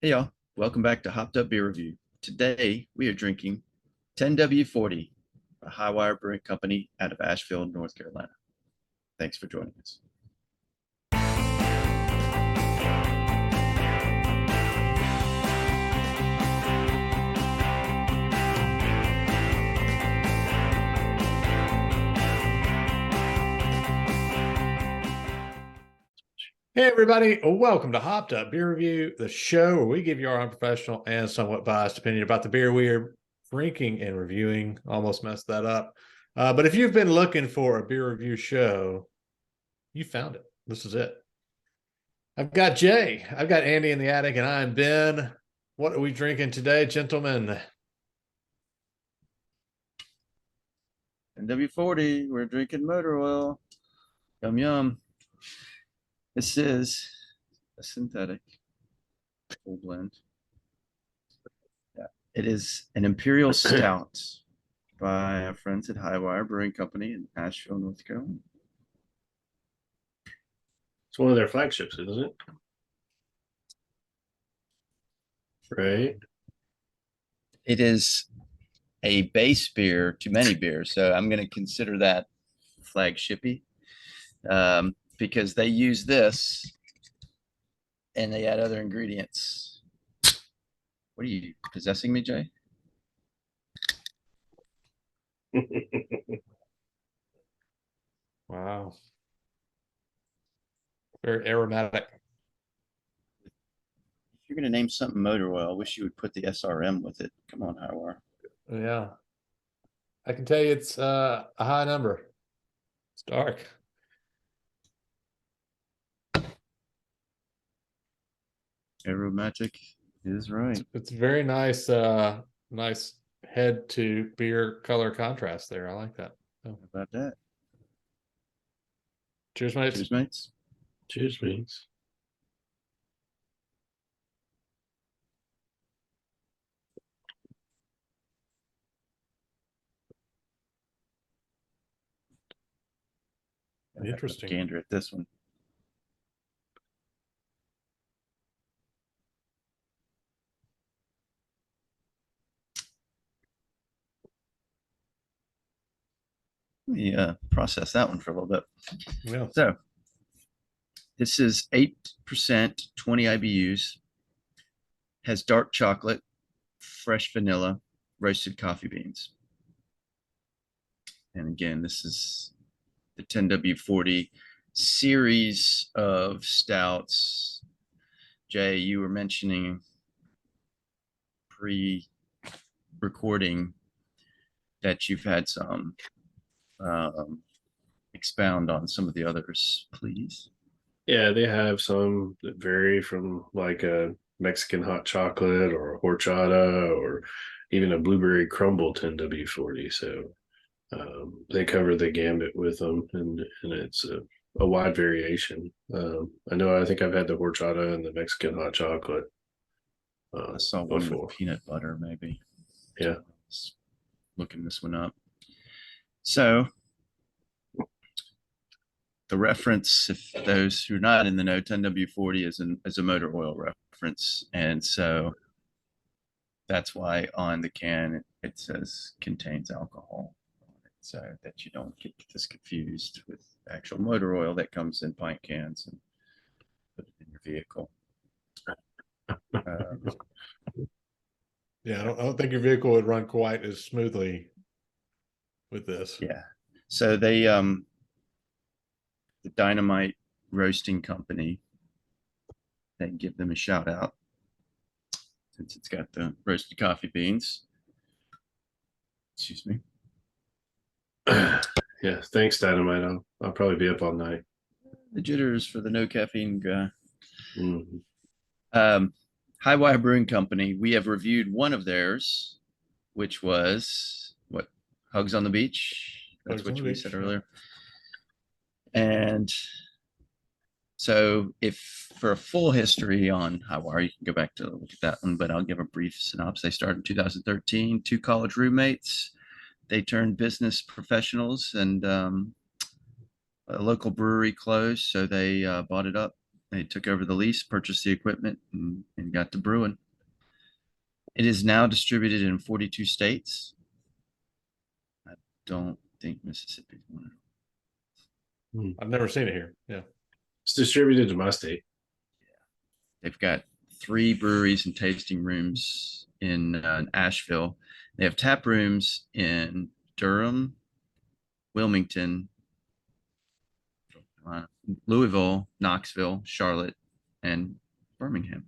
Hey y'all, welcome back to Hopped Up Beer Review. Today we are drinking 10W-40, a high wire brewing company out of Asheville, North Carolina. Thanks for joining us. Hey everybody, welcome to Hopped Up Beer Review, the show where we give you our unprofessional and somewhat biased opinion about the beer we are drinking and reviewing. Almost messed that up. But if you've been looking for a beer review show, you found it. This is it. I've got Jay, I've got Andy in the attic, and I'm Ben. What are we drinking today, gentlemen? 10W-40, we're drinking motor oil. Yum yum. This is a synthetic full blend. Yeah, it is an Imperial Stout by our friends at Highwire Brewing Company in Asheville, North Carolina. It's one of their flagships, isn't it? Right. It is a base beer to many beers, so I'm going to consider that flagshipy because they use this and they add other ingredients. What are you possessing me, Jay? Wow. Very aromatic. If you're going to name something motor oil, I wish you would put the SRM with it. Come on, Highwire. Yeah. I can tell you it's a high number. It's dark. Aromatic is right. It's very nice, nice head to beer color contrast there. I like that. How about that? Cheers, mates. Cheers, mates. Cheers, mates. Interesting. Gander at this one. Let me process that one for a little bit. Yeah. So this is 8%, 20 IBUs, has dark chocolate, fresh vanilla, roasted coffee beans. And again, this is the 10W-40 series of stouts. Jay, you were mentioning pre-recording that you've had some. Expound on some of the others, please. Yeah, they have some that vary from like a Mexican hot chocolate or a horchata or even a blueberry crumble 10W-40. So they cover the gambit with them, and it's a wide variation. I think I've had the horchata and the Mexican hot chocolate. I saw one before. with peanut butter, maybe. Yeah. Looking this one up. So the reference, if those who are not in the know, 10W-40 is a motor oil reference. And so that's why on the can it says contains alcohol, so that you don't get this confused with actual motor oil that comes in pint cans and put it in your vehicle. Yeah, I don't think your vehicle would run quite as smoothly with this. Yeah. So they the Dynamite Roasting Company, they give them a shout out since it's got the roasted coffee beans. Excuse me. Yeah, thanks, Dynamite. I'll probably be up all night. The jitters for the no caffeine guy. Mm-hmm. Highwire Brewing Company, we have reviewed one of theirs, which was what? Hugs on the Beach. That's what we said earlier. And so if for a full history on Highwire, you can go back to look at that one, but I'll give a brief synopsis. They started in 2013, two college roommates. They turned business professionals, and a local brewery closed, so they bought it up they took over the lease, purchased the equipment, and got to brewing. It is now distributed in 42 states. I don't think Mississippi's one of them. I've never seen it here. Yeah. It's distributed to my state. They've got 3 breweries and tasting rooms in Asheville. They have tap rooms in Durham, Wilmington, Louisville, Knoxville, Charlotte, and Birmingham.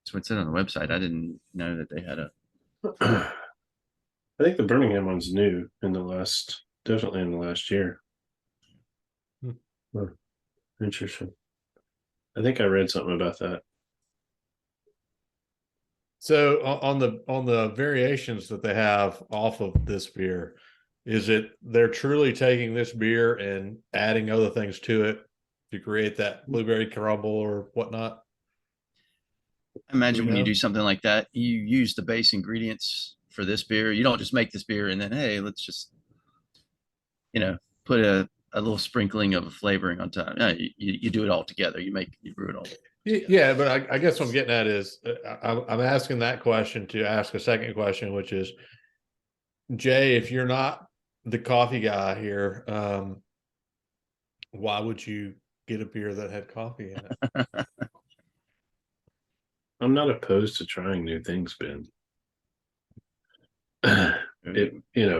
That's what it said on the website. I didn't know that they had a. I think the Birmingham one's new definitely in the last year. Oh, interesting. I think I read something about that. So on the variations that they have off of this beer, is it they're truly taking this beer and adding other things to it to create that blueberry crumble or whatnot? I imagine when you do something like that, you use the base ingredients for this beer. You don't just make this beer and then, hey, let's just, put a little sprinkling of a flavoring on top. No, you do it all together. You brew it all. Yeah, but I guess what I'm getting at is I'm asking that question to ask a second question, which is, Jay, if you're not the coffee guy here, why would you get a beer that had coffee in it? I'm not opposed to trying new things, Ben.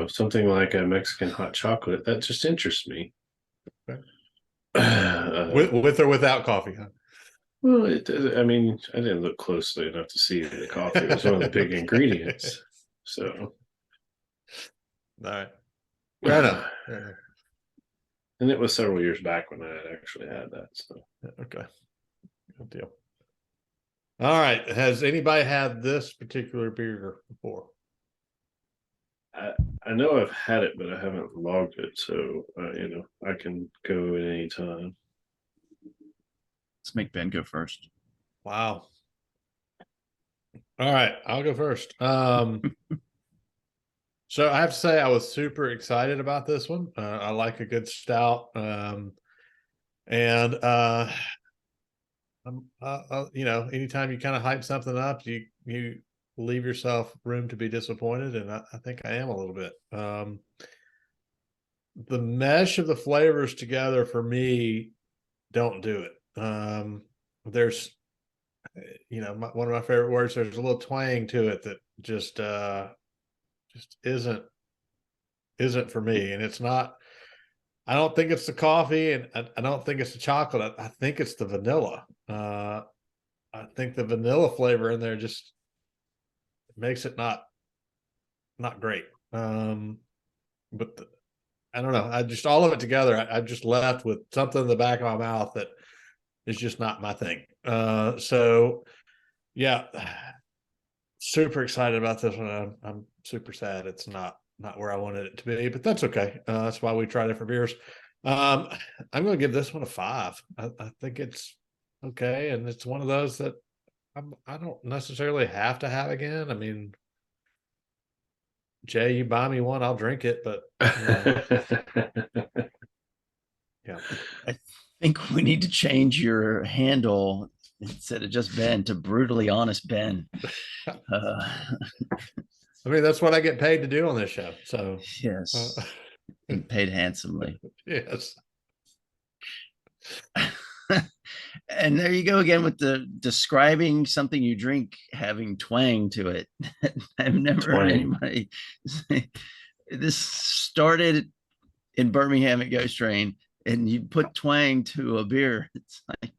Something like a Mexican hot chocolate, that just interests me. Okay. With or without coffee, huh? Well, I didn't look closely enough to see that the coffee was one of the big ingredients. So, all right. Fair enough. And it was several years back when I had actually had that. So, okay, good deal. All right. Has anybody had this particular beer before? I know I've had it, but I haven't logged it. So, I can go at any time. Let's make Ben go first. Wow. All right. I'll go first. So I have to say I was super excited about this one. I like a good stout. Anytime you kind of hype something up, you leave yourself room to be disappointed, and I think I am a little bit. The mesh of the flavors together for me don't do it. There's one of my favorite words, there's a little twang to it that just isn't for me. And it's not, I don't think it's the coffee, and I don't think it's the chocolate. I think it's the vanilla. I think the vanilla flavor in there just makes it not great. But I don't know. I just, all of it together, I just left with something in the back of my mouth that is just not my thing. So yeah, super excited about this one. I'm super sad it's not where I wanted it to be, but that's okay. That's why we try different beers. I'm going to give this one a 5. I think it's okay, and it's one of those that I don't necessarily have to have again. I mean, Jay, you buy me one, I'll drink it, but yeah. I think we need to change your handle instead of just Ben to brutally honest Ben. I mean, that's what I get paid to do on this show. So yes, and paid handsomely. Yes. And there you go again with the describing something you drink having twang to it. I've never heard anybody say. This started in Birmingham at Ghost Train, and you put twang to a beer. It's like,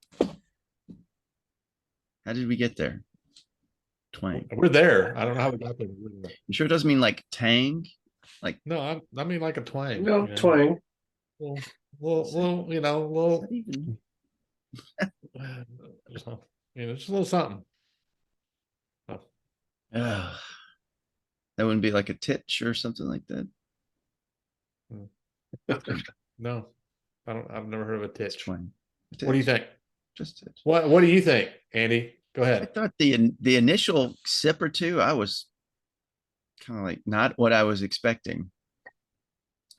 how did we get there? Twang. We're there. I don't know how we got there. You sure it doesn't mean like tang? Like, no, I mean like a twang. No, twang. Little, it's a little something. Oh. That wouldn't be like a titch or something like that. No, I've never heard of a titch. Twang. What do you think? Just titch. What do you think, Andy? Go ahead. I thought the initial sip or two, I was kind of like not what I was expecting.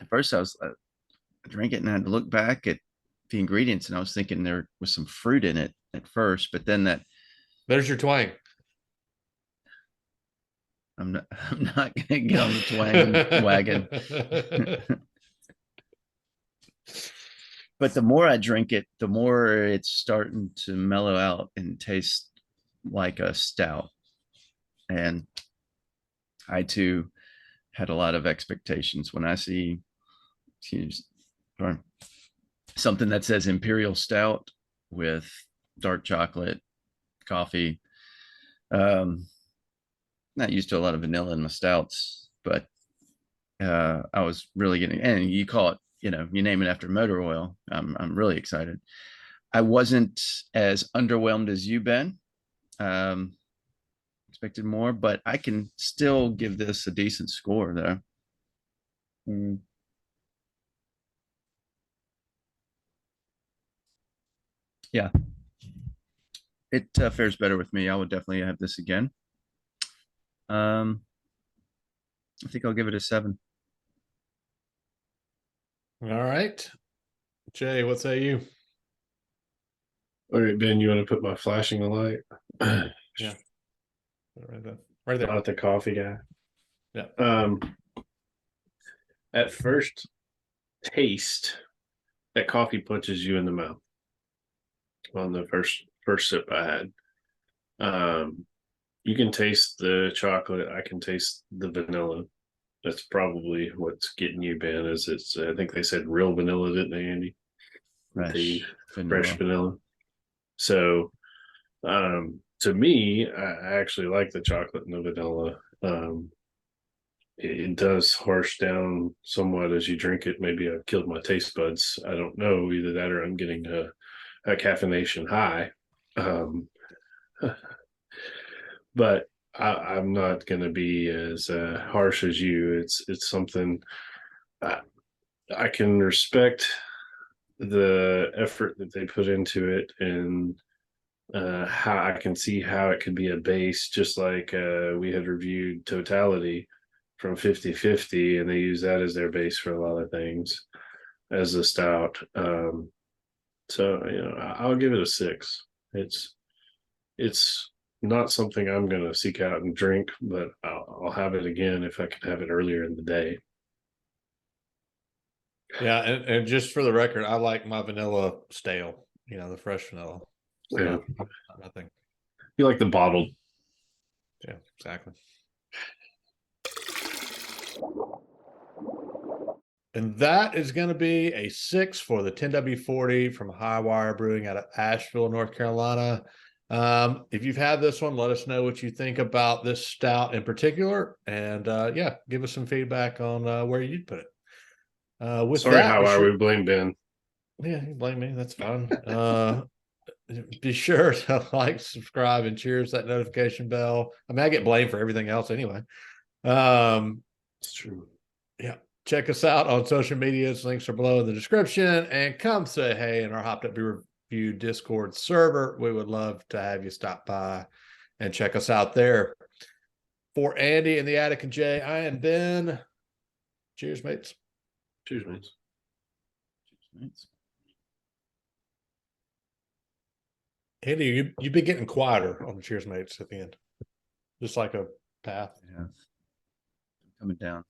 At first, I was drink it and I had to look back at the ingredients, and I was thinking there was some fruit in it at first, but then There's your twang. I'm not gonna get on the twang wagon. But the more I drink it, the more it's starting to mellow out and taste like a stout. And I too had a lot of expectations when I see something that says Imperial Stout with dark chocolate, coffee. Not used to a lot of vanilla in my stouts, but I was really getting, and you call it, you name it after motor oil. I'm really excited. I wasn't as underwhelmed as you've been. Expected more, but I can still give this a decent score though. Yeah, it fares better with me. I would definitely have this again. I think I'll give it a 7. All right. Jay, what say you? All right, Ben, you want to put my flashing light? Yeah. Right there. Not the coffee guy. Yeah. At first taste, that coffee punches you in the mouth on the first sip I had. You can taste the chocolate. I can taste the vanilla. That's probably what's getting you, Ben. Is it's I think they said real vanilla, didn't they, Andy? Fresh vanilla. So to me, I actually like the chocolate and the vanilla. It does harsh down somewhat as you drink it. Maybe I've killed my taste buds. I don't know, either that or I'm getting a caffeination high. But I'm not going to be as harsh as you. It's something I can respect the effort that they put into it, and how I can see how it could be a base, just like we had reviewed Totality from 50/50, and they use that as their base for a lot of things as a stout. So I'll give it a 6. It's not something I'm going to seek out and drink, but I'll have it again if I can have it earlier in the day. Yeah, and just for the record, I like my vanilla stale, the fresh vanilla. So, Yeah. Nothing. You like the bottled. Yeah, exactly. And that is going to be a 6 for the 10W-40 from HUBR Brewing out of Asheville, North Carolina. If you've had this one, let us know what you think about this stout in particular. And yeah, give us some feedback on where you'd put it. Sorry, HUBR, we blame Ben. Yeah, you blame me. That's fine. Be sure to like, subscribe, and cheers that notification bell. I mean, I get blamed for everything else anyway. It's true. Yeah. Check us out on social media. Links are below in the description. And come say hey in our Hopped Up Beer Review Discord server. We would love to have you stop by and check us out there. For Andy and the Attic and Jay, I am Ben. Cheers, mates. Cheers, mates. Cheers, mates. Andy, you've been getting quieter on the cheers, mates, at the end. Just like a path. Yeah. Coming down.